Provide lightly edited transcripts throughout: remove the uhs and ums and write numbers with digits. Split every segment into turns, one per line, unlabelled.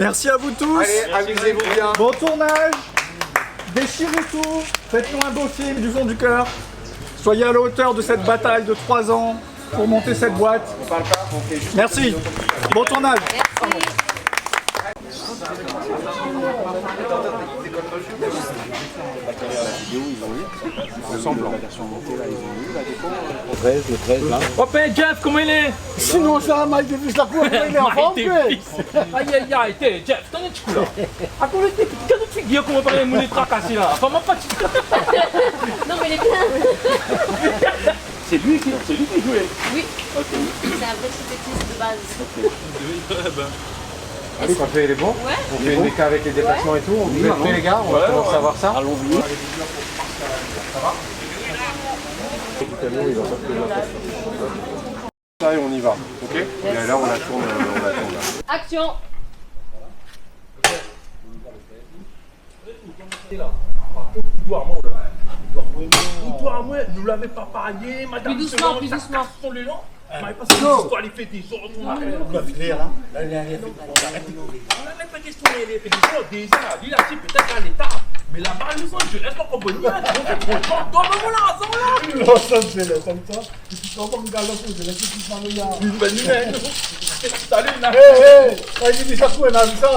Merci à vous tous.
Allez, amusez-vous bien.
Bon tournage. Déchirez tout. Faites-nous un beau film du fond du cœur. Soyez à la hauteur de cette bataille de 3 ans pour monter cette boîte.
On parle pas, on fait juste...
Merci. Bon tournage.
Merci.
Le semblant.
Le 13 là.
Oh ben Jeff, comment il est?
Sinon, ça Mike Davis la cour, il est en France.
Aïe aïe aïe, t'es Jeff, t'en es du coup là. À quoi t'es que tu fais comment parler mon tracasser là? Enfin, moi pas tu.
Non mais il est bien.
C'est lui qui jouait.
Oui. Ok. C'est un vrai cycliste de base.
Allez, quand il est bon,
Ouais.
on fait une déca avec les déplacements et tout. Vous êtes prêts les gars? On va commencer à voir ça.
Allons-y.
Ça et on y va, ok? Et là on la tourne,
Action.
Toi, moi, nous l'avez pas parlé, madame.
Plus doucement, plus doucement.
Sont les gens. On avait pas cette histoire, les fétichons. On a répété les fétichons déjà. Lui, là, c'est peut-être à l'état. Mais là-bas, Los Angeles, pas compagnie. Donne-moi la raison là.
Los Angeles, comme ça. Et puis, quand on regarde Los Angeles, c'est tout le monde.
Une bonne nouvelle. Salut, Nana.
Hé, hé, il dit ça, on a vu ça.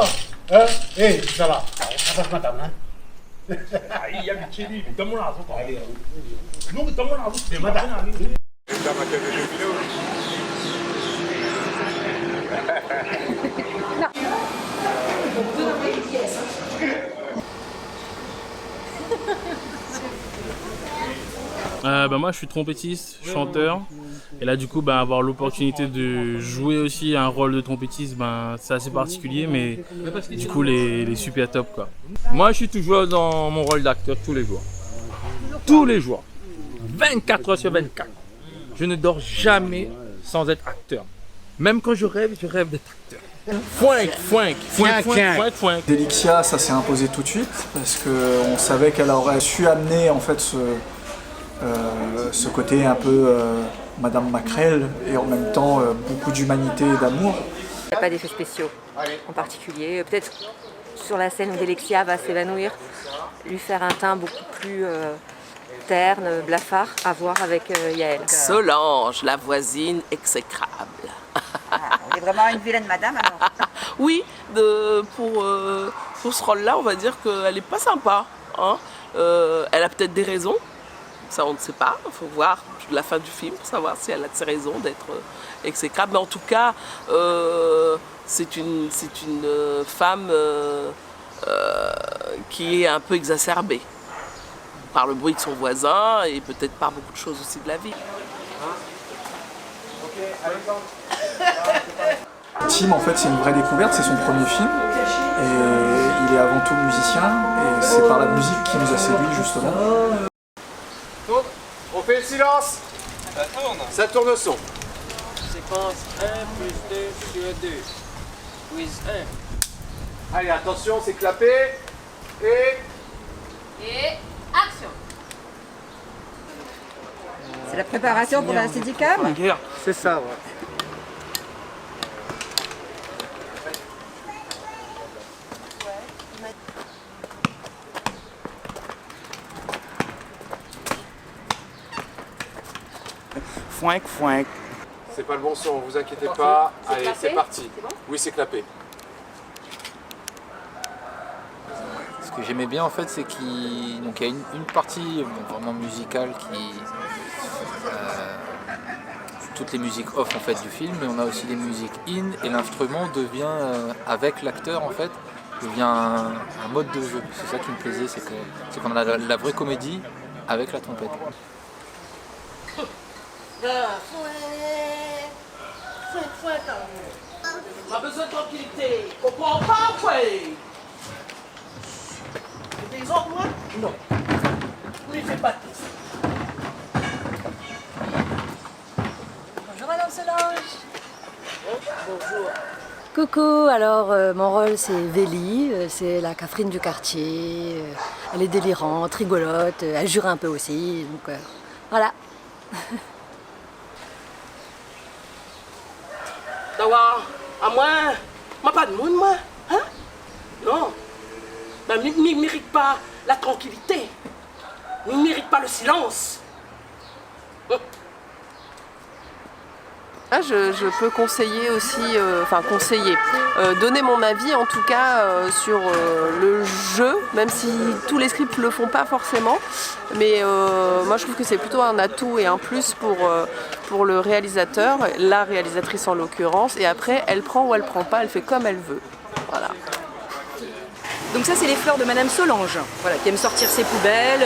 Hein? Hé, ça va. Ça va, madame, hein?
Il y a du chéri, mais donne-moi la raison. Non, mais donne-moi la raison. C'est madame. Moi je suis trompettiste, chanteur et là du coup avoir l'opportunité de jouer aussi un rôle de trompettiste c'est assez particulier mais du coup les super top quoi. Moi je suis toujours dans mon rôle d'acteur tous les jours. Tous les jours. 24 heures sur 24. Je ne dors jamais sans être acteur. Même quand je rêve d'être acteur. Foink.
Delixia, ça s'est imposé tout de suite parce qu'on savait qu'elle aurait su amener en fait ce côté un peu Madame Macrel et en même temps beaucoup d'humanité et d'amour.
Il n'y a pas d'effets spéciaux en particulier. Peut-être sur la scène où Delixia va s'évanouir, lui faire un teint beaucoup plus terne, blafard, à voir avec Yael.
Solange, la voisine exécrable.
Elle est vraiment une vilaine madame alors.
Oui, pour ce rôle-là, on va dire qu'elle n'est pas sympa. Hein. Elle a peut-être des raisons, ça on ne sait pas. Il faut voir la fin du film pour savoir si elle a ses raisons d'être exécrable. Mais en tout cas, c'est une femme qui est un peu exacerbée par le bruit de son voisin et peut-être par beaucoup de choses aussi de la vie.
Tim, en fait, c'est une vraie découverte, c'est son premier film et il est avant tout musicien et c'est par la musique qui nous a séduits justement.
On fait le silence.
Ça tourne.
Ça tourne au son.
Séquence 1 plus 2 sur 2. Quiz 1.
Allez, attention, c'est clapé.
Et action.
C'est la préparation pour la Steadicam.
C'est ça, ouais.
Foink.
C'est pas le bon son, vous inquiétez pas. Allez,
clapé
c'est parti.
C'est bon
Oui, c'est clapé.
Ce que j'aimais bien en fait, c'est qu'il y a une partie vraiment musicale qui toutes les musiques off en fait du film, mais on a aussi les musiques in et l'instrument devient avec l'acteur en fait devient un mode de jeu. C'est ça qui me plaisait, c'est qu'on a la vraie comédie avec la trompette.
On a besoin de tranquillité. Comprends pas, ouais. Des autres, moi? Non. Oui, fais pas tout.
Bonjour Madame Solange. Bonjour. Coucou, alors mon rôle c'est Vélie, c'est la Catherine du quartier, elle est délirante, rigolote, elle jure un peu aussi, donc voilà.
D'avoir, à moi pas de monde, moi, hein? Non. Ben, il ne mérite pas la tranquillité. Il ne mérite pas le silence.
Là, je peux conseiller aussi, donner mon avis en tout cas sur le jeu, même si tous les scripts ne le font pas forcément. Mais moi je trouve que c'est plutôt un atout et un plus pour le réalisateur, la réalisatrice en l'occurrence. Et après, elle prend ou elle prend pas, elle fait comme elle veut. Voilà.
Donc ça c'est les fleurs de Madame Solange, voilà, qui aime sortir ses poubelles,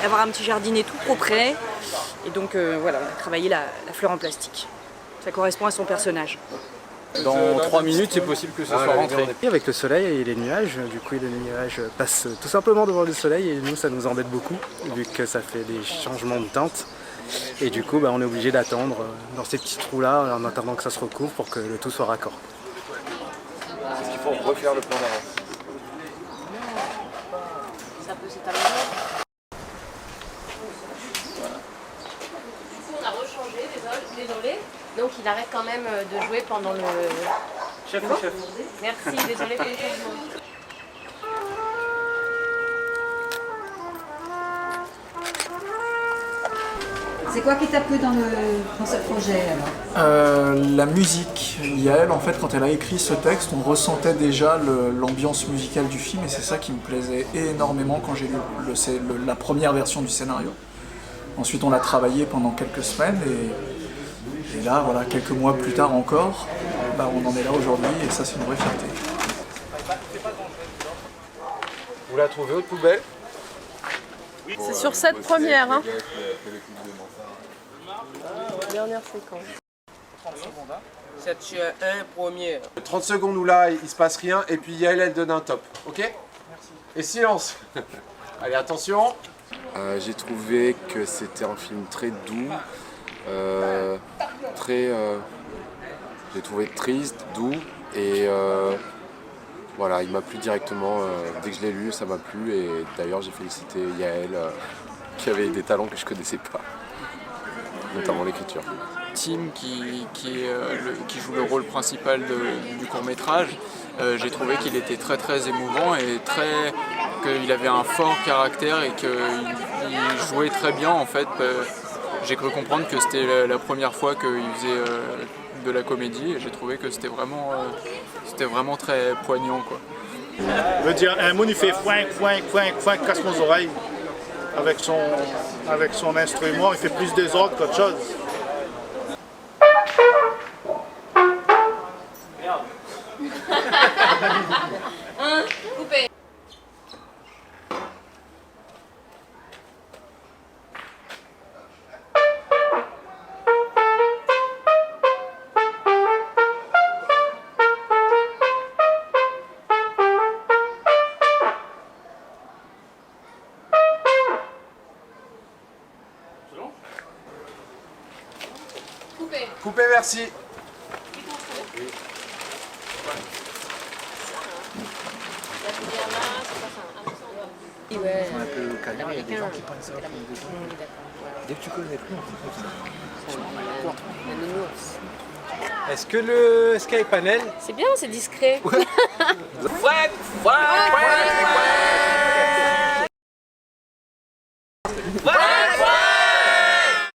avoir un petit jardinet tout propre. Et donc voilà, on a travaillé la fleur en plastique. Ça correspond à son personnage.
Dans 3 minutes, c'est possible que ce soit rentré.
Avec le soleil et les nuages, du coup les nuages passent tout simplement devant le soleil et nous ça nous embête beaucoup vu que ça fait des changements de teinte. Et du coup on est obligé d'attendre dans ces petits trous là en attendant que ça se recouvre pour que le tout soit raccord.
Est-ce qu'il faut refaire le plan d'avant?
Ça peut s'étaler. On a rechangé, désolé. Donc il arrête quand même de jouer pendant le...
Chef.
Merci, désolé pour le changement.
C'est quoi qui t'a plu dans ce projet alors?
La musique. Yael, en fait, quand elle a écrit ce texte, on ressentait déjà l'ambiance musicale du film et c'est ça qui me plaisait énormément quand j'ai lu la première version du scénario. Ensuite, on l'a travaillé pendant quelques semaines et là, voilà, quelques mois plus tard encore, on en est là aujourd'hui et ça, c'est une vraie fierté.
Vous la trouvez votre poubelle?
C'est sur cette première, hein. Dernière séquence.
7 1 première.
30 secondes où là, il se passe rien, et puis Yael, elle donne un top, ok? Merci. Et silence. Allez, attention.
J'ai trouvé que c'était un film très doux, j'ai trouvé triste, doux, et voilà, il m'a plu directement. Dès que je l'ai lu, ça m'a plu, et d'ailleurs j'ai félicité Yael, qui avait des talents que je connaissais pas, notamment l'écriture.
Tim qui joue le rôle principal du court-métrage, j'ai trouvé qu'il était très émouvant et qu'il avait un fort caractère et qu'il jouait très bien en fait. J'ai cru comprendre que c'était la première fois qu'il faisait de la comédie et j'ai trouvé que c'était vraiment très poignant, quoi.
Je veux dire, un moon il fait foin, casse nos oreilles. Avec son instrument, il fait plus désordre qu'autre chose.
Coupé.
Coupé, merci.
Un peu câlin, il y a des gens qui prennent ça. Dès que tu connais plus,
Est-ce que le Sky Panel...
C'est bien, c'est discret.
Ouais.